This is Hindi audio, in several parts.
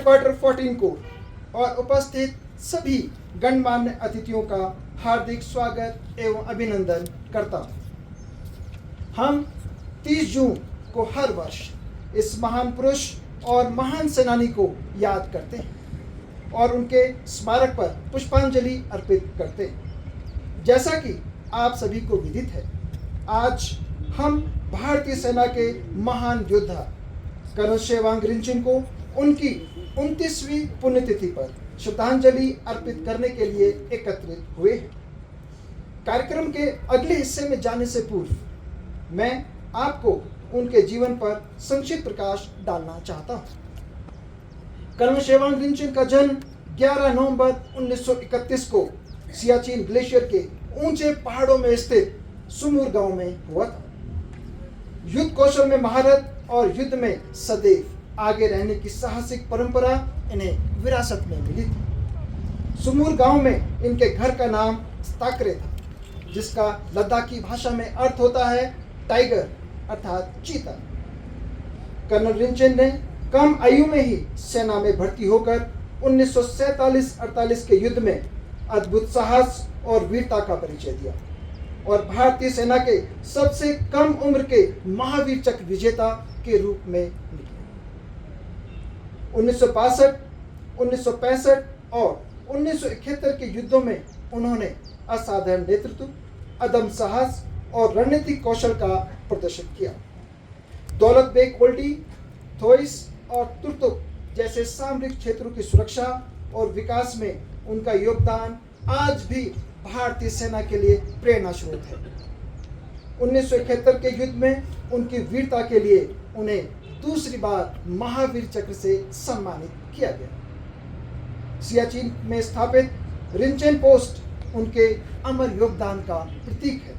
क्वार्टर 14 को और उपस्थित सभी गणमान्य अतिथियों का हार्दिक स्वागत एवं अभिनंदन करता हूँ। हम 30 जून को हर वर्ष इस महान पुरुष और महान सेनानी को याद करते हैं और उनके स्मारक पर पुष्पांजलि अर्पित करते हैं। जैसा कि आप सभी को विदित है, आज हम भारतीय सेना के महान योद्धा कर्नल शेवांग रिंचन को उनकी 29वीं पुण्यतिथि पर श्रद्धांजलि अर्पित करने के लिए एकत्रित हुए हैं। कार्यक्रम के अगले हिस्से में जाने से पूर्व मैं आपको उनके जीवन पर संक्षिप्त प्रकाश डालना चाहता हूं। कर्नल शेवांग रिंचन का जन्म 11 नवंबर 1931 को सियाचिन ग्लेशियर के ऊंचे पहाड़ों में स्थित सुमूर गांव में हुआ था। युद्ध कौशल में महारत और युद्ध में सदैव आगे रहने की साहसिक परंपरा इन्हें विरासत में मिली थी। सुमूर गांव में इनके घर का नाम स्ताकरे था, जिसका लद्दाखी भाषा में अर्थ होता है टाइगर अर्थात चीता। कर्नल रिंचन ने कम आयु में ही सेना में भर्ती होकर 1947-48 के युद्ध में अद्भुत साहस और वीरता का परिचय दिया और भारतीय सेना के सबसे कम उम्र के महावीर चक्र विजेता के रूप में निकले। 1962, 1965 और 1971 के युद्धों में उन्होंने असाधारण नेतृत्व, अदम्य साहस और रणनीतिक कौशल का प्रदर्शन किया। दौलत बेग ओल्डी, थोइस और तुर्तुक जैसे सामरिक क्षेत्रों की सुरक्षा और विकास में उनका योगदान आज भी भारतीय सेना के लिए प्रेरणा स्रोत है। 1971 के युद्ध में उनकी वीरता के लिए उन्हें दूसरी बार महावीर चक्र से सम्मानित किया गया। सियाचिन में स्थापित रिंचन पोस्ट उनके अमर योगदान का प्रतीक है।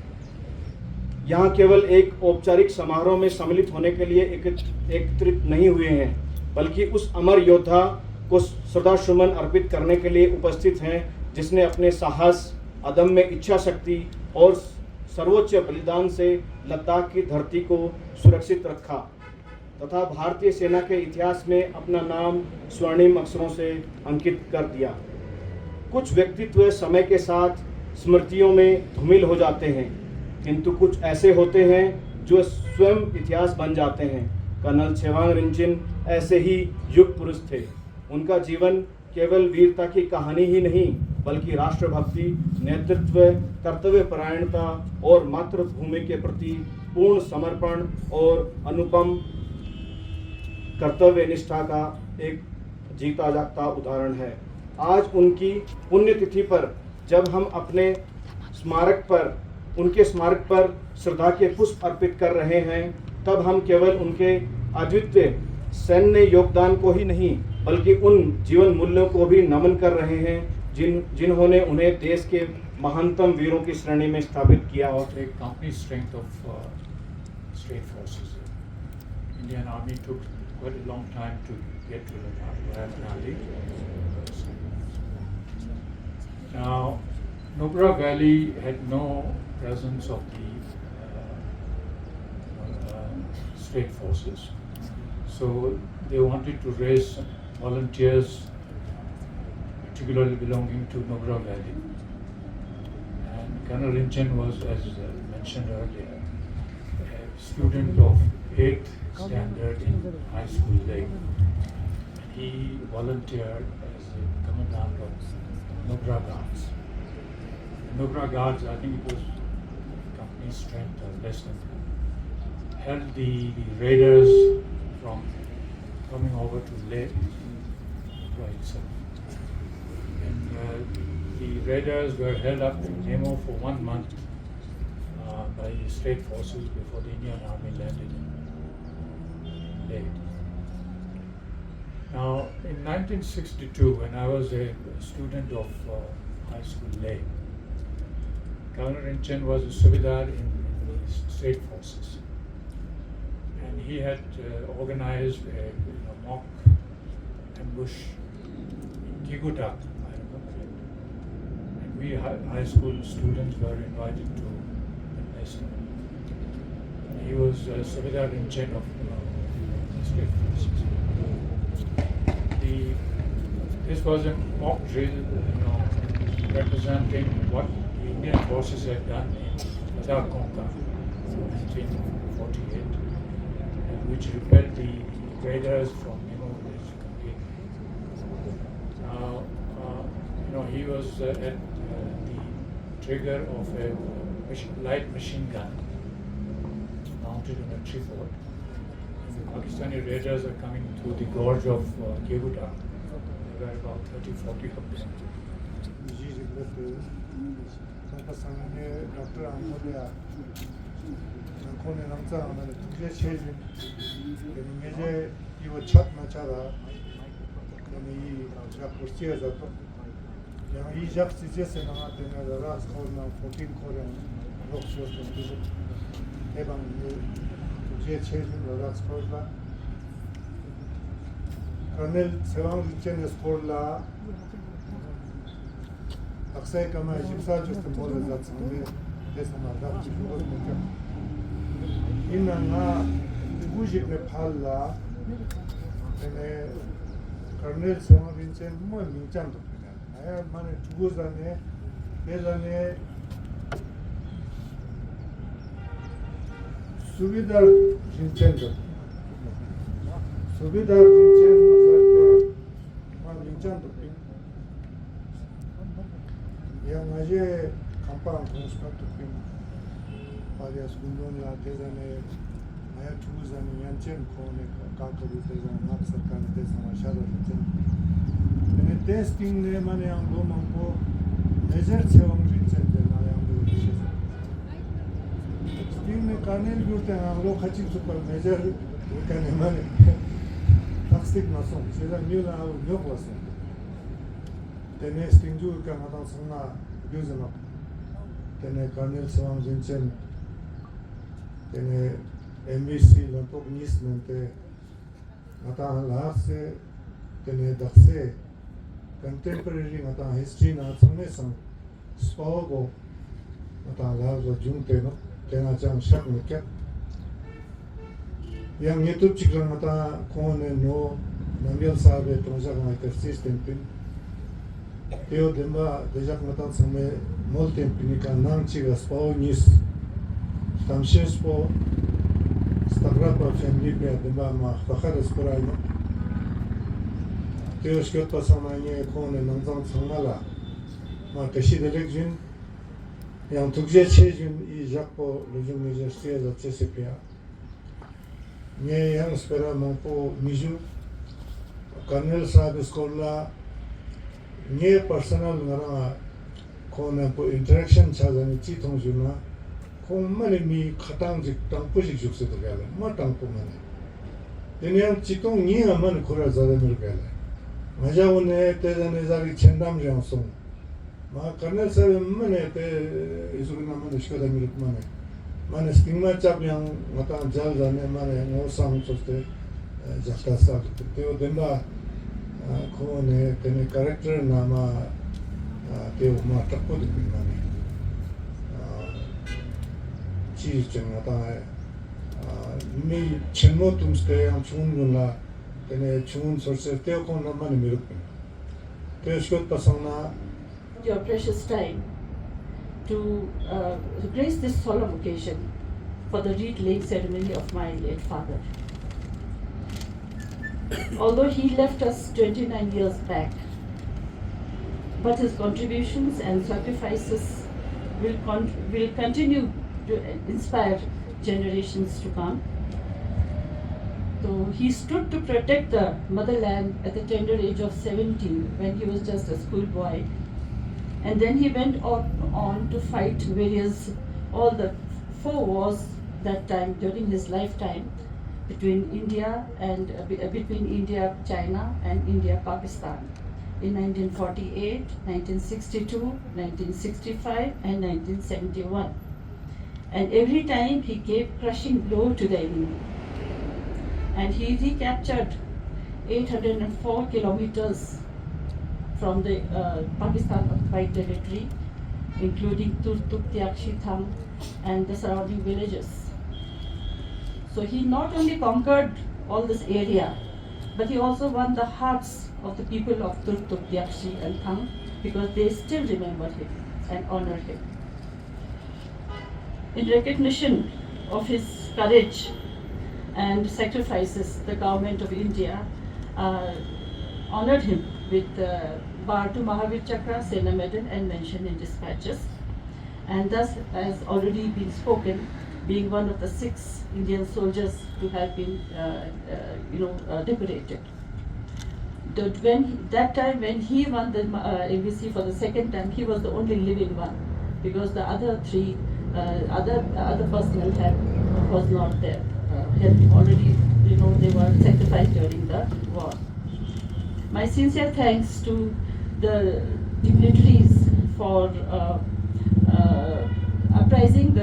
यहाँ केवल एक औपचारिक समारोह में सम्मिलित होने के लिए एकत्रित नहीं हुए हैं, बल्कि उस अमर योद्धा को श्रद्धासुमन अर्पित करने के लिए उपस्थित हैं, जिसने अपने साहस, अदम्य इच्छा शक्ति और सर्वोच्च बलिदान से लद्दाख की धरती को सुरक्षित रखा तथा भारतीय सेना के इतिहास में अपना नाम स्वर्णिम अक्षरों से अंकित कर दिया। कुछ व्यक्तित्व समय के साथ स्मृतियों में धूमिल हो जाते हैं, किंतु कुछ ऐसे होते हैं जो स्वयं इतिहास बन जाते हैं। कर्नल शेवांग रिंचन ऐसे ही युग पुरुष थे। उनका जीवन केवल वीरता की कहानी ही नहीं, बल्कि राष्ट्रभक्ति, नेतृत्व, कर्तव्यपरायणता और मातृभूमि के प्रति पूर्ण समर्पण और अनुपम कर्तव्य निष्ठा का एक जीता जागता उदाहरण है। आज उनकी पुण्यतिथि पर जब हम उनके स्मारक पर श्रद्धा के पुष्प अर्पित कर रहे हैं, तब हम केवल उनके अद्वितीय सैन्य योगदान को ही नहीं, बल्कि उन जीवन मूल्यों को भी नमन कर रहे हैं जिन्होंने उन्हें देश के महानतम वीरों की श्रेणी में स्थापित किया। Company strength of state forces. Indian Army took quite a long time to get to the Valley. Now, Nubra Valley had no presence of the state forces, so they wanted to raise volunteers, particularly belonging to Nubra Valley. And Colonel Rinchan was, as mentioned earlier, a student of 8th standard in high school Lake. He volunteered as a commandant of Nubra Guards. Nubra Guards, I think it was company strength or less than that, held the raiders from coming over to Leh by itself. And the raiders were held up in Nemo for 1 month by the state forces before the Indian Army landed in Leh. Now, in 1962, when I was a student of high school Leh, Colonel Rinchan was a Subedar in the state forces. And he had organized a mock ambush in Kiguta, I remember it. And we high school students were invited to witness him. He was Subedar Rinchan of the state forces. The this was a mock drill, representing what the Indian forces had done in Bazar Konka in 1948, and which repelled the raiders from village completely. Now, he was at the trigger of a light machine gun mounted on a tripod. The Pakistani raiders are coming through the gorge of Keguta. There were about 30-40 of them. Doctor आंदोलिया कोने नमचा हमारे तुझे छेज मुझे ये वो छत मचा रहा यानी ये जब कुर्सी है जातो यहाँ ये जब चीज़ें से ना आते हैं ज़रा स्कोर ना 14 कोरे लोग सोच लेते हैं ये बांग तुझे छेज में ज़रा स्कोर ला कर्नल सेवांग रिचेन स्कोर ला अक्सर कमा जिम्सा जिससे बोल रहा था समझे जैसे हमारा चिकन में क्या इन ना गुजिक ने फाल ला मैंने कर्नल सेवांग रिचेन मुझे मिंचान तो पिना आया माने चुगुज़ाने बेजाने सुविधा रिचेन तो सुविधा रिचेन मतलब मिंचान तो पिना yang aja kampang teruskan tukin pada sebelum lah tezane ayat chuzani yancen kone kakadu tezane nak sarkan tezane shada tezane ini testing ne mane yang do mampu measure chewang bincen tezane yang do dishes testing ne kanel gurte yang lo khachi super measure kan mane takstik nason tezane mila yok wasen tene stingjur ka matan sanga gözüm ak tene Colonel Sevaang Rinchen tene MBC lampok nis mente matan lahse tene dakse contemporary matan history na sangne sang spogo matan lahse junte no tena chang shak mekat yang YouTube chikran matan kone no nangyal sabe tonja ga system pin Teo demba dejak matan same molten pinika nangchiga spao nis tamshes po stagrapa family pe demba ma fakhar sporayno Teo shkot pasamanye kone nangzang sangmala ma kashi delekjin yang tukje chejin I jakpo lojum university za CSPA nye yang spera mampo miju Colonel Saab Skola nye personal ngara kone po interaction chazani chi thongjuna ko mane mi khatang jik tang puji jukse to gala ma tang ko mane deniam chitong ni aman khora zada mir gala maja one te jane zari chendam jansong ma Colonel Saab mane te isugna mane shkada mir mane stigma chap yang mata jal jane mane no sam choste jakta sa te o demba kone tene character nama teo ma takpo de pinane chi chenga ta mi chenmo tumste am chungun la tene chungun sorse teo kon nama ne miruk teo shkot pasana your precious time to grace this solemn occasion for the wreath laying ceremony of my late father. Although he left us 29 years back, but his contributions and sacrifices will continue to inspire generations to come. So he stood to protect the motherland at the tender age of 17 when he was just a schoolboy, and then he went on to fight all the 4 wars that time during his lifetime. Between India, China, and India, Pakistan, in 1948, 1962, 1965, and 1971. And every time he gave crushing blow to the enemy. And he recaptured 804 kilometers from the Pakistan occupied territory, including Turtuk, Tiakshi, Tham, and the surrounding villages. So he not only conquered all this area, but he also won the hearts of the people of Turtuk, Diakshi and Thang, because they still remember him and honor him. In recognition of his courage and sacrifices, the government of India honored him with Bharatu Mahavir Chakra, Sena Medal and mention in dispatches. And thus, as already been spoken, being one of the 6 Indian soldiers to have been decorated. That time when he won the MVC for the second time, he was the only living one, because the other 3 other personnel was not there. Had already, they were sacrificed during the war. My sincere thanks to the dignitaries for apprising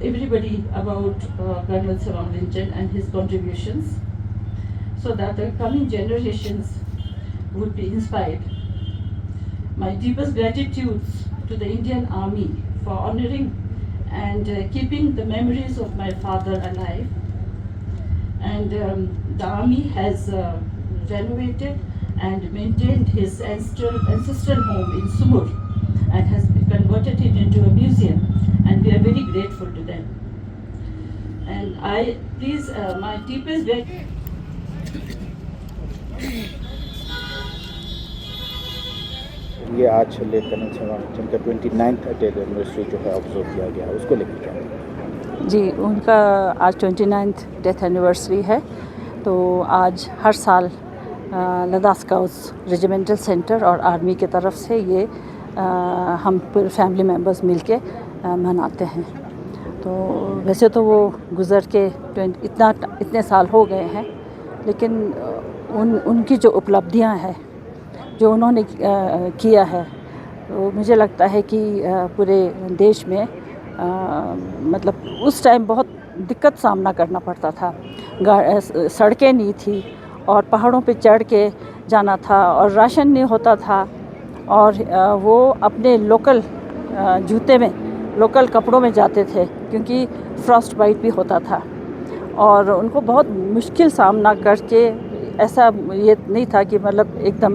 everybody about Colonel Sewang Rinchen and his contributions, so that the coming generations would be inspired. My deepest gratitude to the Indian Army for honoring and keeping the memories of my father alive. And the Army has renovated and maintained his ancestral home in Sumur and has converted it into a museum, and we are very grateful to them. And my deepest gratitude. ये आज लेफ्टिनेंट सेवांग जिनका 29th डेथ एनिवर्सरी जो है ऑब्जर्व किया गया है, उसको लेकर क्या? जी, उनका आज 29th डेथ एनिवर्सरी है। तो आज हर साल लद्दाख स्काउट्स रेजिमेंटल सेंटर और आर्मी की तरफ से ये हम पूरे फैमिली मेम्बर्स मिलके मनाते हैं। तो वैसे तो वो गुज़र के इतने साल हो गए हैं, लेकिन उनकी जो उपलब्धियां हैं, जो उन्होंने किया है, वो मुझे लगता है कि पूरे देश में मतलब उस टाइम बहुत दिक्कत सामना करना पड़ता था। सड़कें नहीं थी और पहाड़ों पे चढ़ के जाना था और राशन नहीं होता था, और वो अपने लोकल जूते में, लोकल कपड़ों में जाते थे, क्योंकि फ्रॉस्ट बाइट भी होता था। और उनको बहुत मुश्किल सामना करके, ऐसा ये नहीं था कि मतलब एकदम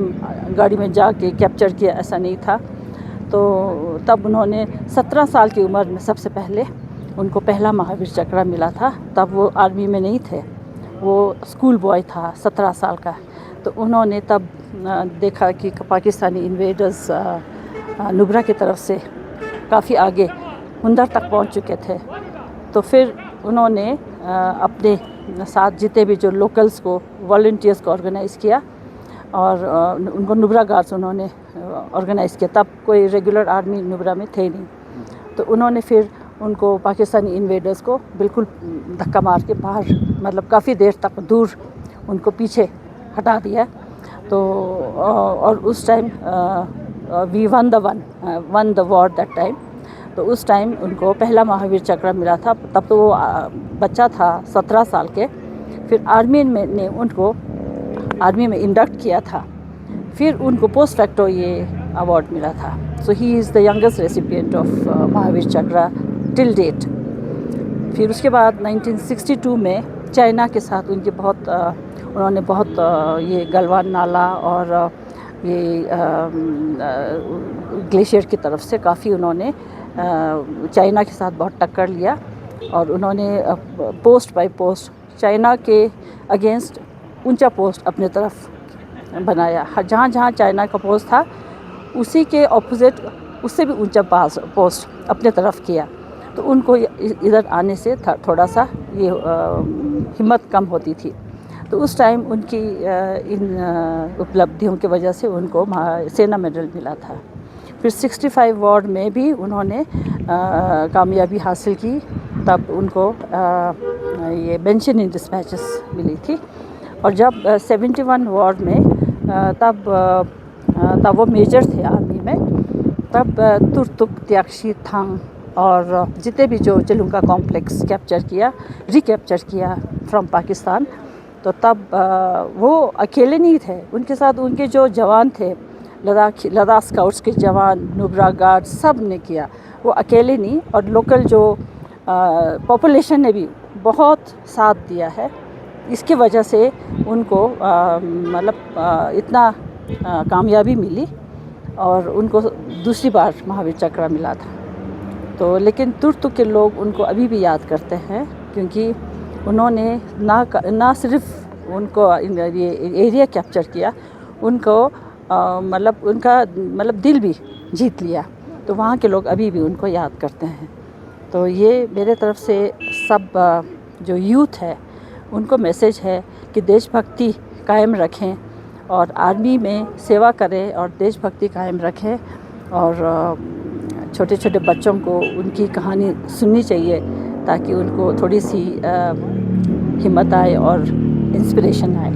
गाड़ी में जाके कैप्चर किया, ऐसा नहीं था। तो तब उन्होंने 17 साल की उम्र में सबसे पहले उनको पहला महावीर चक्र मिला था। तब वो आर्मी में नहीं थे, वो स्कूल बॉय था 17 साल का। तो उन्होंने तब देखा कि पाकिस्तानी इन्वेडर्स नुब्रा की तरफ से काफ़ी आगे हुंदर तक पहुंच चुके थे। तो फिर उन्होंने अपने साथ जितने भी जो लोकल्स को, वॉलंटियर्स को ऑर्गेनाइज़ किया और उनको नुब्रा गार्ड्स उन्होंने ऑर्गेनाइज़ किया। तब कोई रेगुलर आर्मी नुब्रा में थे नहीं, तो उन्होंने फिर उनको पाकिस्तानी इन्वेडर्स को बिल्कुल धक्का मार के बाहर, मतलब काफ़ी देर तक दूर उनको पीछे हटा दिया। तो और उस time we won the war that time. तो उस टाइम उनको पहला महावीर चक्र मिला था। तब तो वो बच्चा था 17 साल के। फिर आर्मी ने उनको आर्मी में इंडक्ट किया था, फिर उनको पोस्ट फैक्टो ये अवार्ड मिला था। So he is the youngest recipient of Mahavir Chakra till date. फिर उसके बाद 1962 में चाइना के साथ उनकी उन्होंने बहुत ये गलवान नाला और ये ग्लेशियर की तरफ से काफ़ी उन्होंने चाइना के साथ बहुत टक्कर लिया, और उन्होंने पोस्ट बाय पोस्ट चाइना के अगेंस्ट ऊंचा पोस्ट अपने तरफ बनाया। जहाँ जहाँ चाइना का पोस्ट था, उसी के ऑपोजिट उससे भी ऊंचा पोस्ट अपने तरफ किया। तो उनको इधर आने से थोड़ा सा ये हिम्मत कम होती थी। तो उस टाइम उनकी इन उपलब्धियों की वजह से उनको सेना मेडल मिला था। फिर 65 वॉर में भी उन्होंने कामयाबी हासिल की। तब उनको ये मेंशन इन डिस्पैचेस मिली थी। और जब 71 वॉर में तब वो मेजर थे आर्मी में। तब तुर्तुक, त्याक्शी, थांग और जितने भी जो चलुंका कॉम्प्लेक्स रिकैप्चर किया फ्रॉम पाकिस्तान। तो तब वो अकेले नहीं थे, उनके साथ उनके जो जवान थे, लद्दाख स्काउट्स के जवान, नुब्रा गार्ड, सब ने किया। वो अकेले नहीं, और लोकल जो पॉपुलेशन ने भी बहुत साथ दिया है। इसकी वजह से उनको इतना कामयाबी मिली और उनको दूसरी बार महावीर चक्र मिला था। तो लेकिन तुर्क के लोग उनको अभी भी याद करते हैं, क्योंकि उन्होंने ना सिर्फ उनको ये एरिया कैप्चर किया, उनको उनका दिल भी जीत लिया। तो वहाँ के लोग अभी भी उनको याद करते हैं। तो ये मेरे तरफ से सब जो यूथ है उनको मैसेज है कि देशभक्ति कायम रखें और आर्मी में सेवा करें और देशभक्ति कायम रखें। और छोटे छोटे बच्चों को उनकी कहानी सुननी चाहिए ताकि उनको थोड़ी सी हिम्मत आए और इंस्पिरेशन आए।